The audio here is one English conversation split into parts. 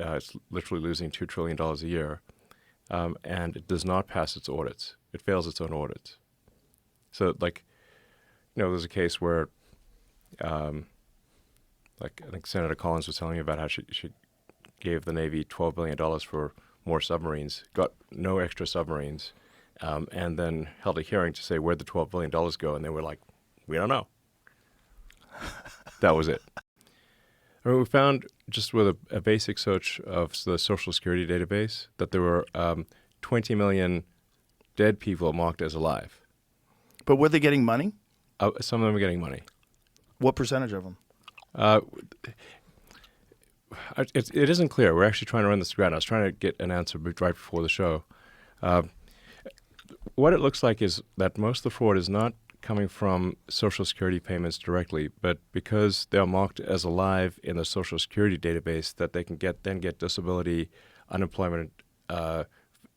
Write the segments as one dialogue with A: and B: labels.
A: it's literally losing $2 trillion a year, and it does not pass its audits. It fails its own audits. So, like, there's a case where, like, I think Senator Collins was telling me about how she gave the Navy $12 billion for more submarines, got no extra submarines, and then held a hearing to say where'd the $12 billion go, and they were like, we don't know. That was it. I mean, we found just with a basic search of the Social Security database that there were 20 million dead people marked as alive.
B: But were they getting money?
A: Some of them are getting money.
B: What percentage of them?
A: It isn't clear. We're actually trying to run this ground. I was trying to get an answer right before the show. What it looks like is that most of the fraud is not coming from Social Security payments directly, but because they're marked as alive in the Social Security database, that they can then get disability, unemployment,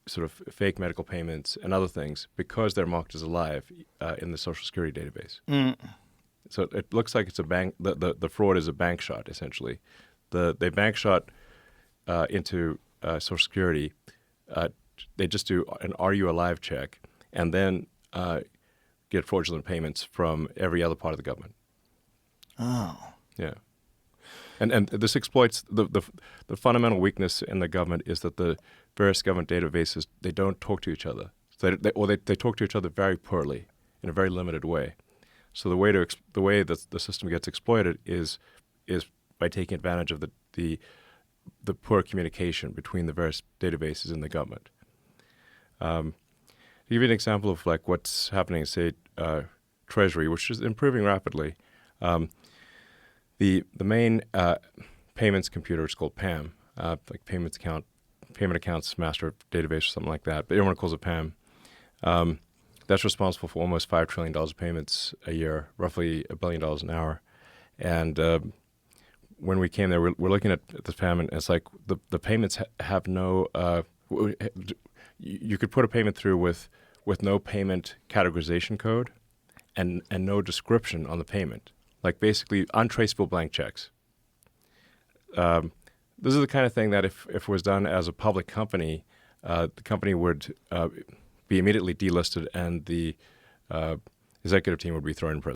A: sort of fake medical payments, and other things because they're marked as alive in the Social Security database. Mm. So it looks like it's a bank. The fraud is a bank shot, essentially. They bank shot into Social Security. They just do an "Are you alive?" check, and then get fraudulent payments from every other part of the government.
B: Oh,
A: yeah, and this exploits the fundamental weakness in the government is that the various government databases, they don't talk to each other. So they talk to each other very poorly in a very limited way. So the way that the system gets exploited is by taking advantage of the poor communication between the various databases in the government. To give you an example of like what's happening, say, Treasury, which is improving rapidly, the main payments computer is called PAM, like payment accounts master database or something like that, but everyone calls it PAM. That's responsible for almost $5 trillion of payments a year, roughly $1 billion an hour. And when we came there, we're looking at this PAM, and it's like the payments have no. You could put a payment through with no payment categorization code, and no description on the payment, like basically untraceable blank checks. This is the kind of thing that if it was done as a public company, the company would be immediately delisted, and the executive team would be thrown in prison.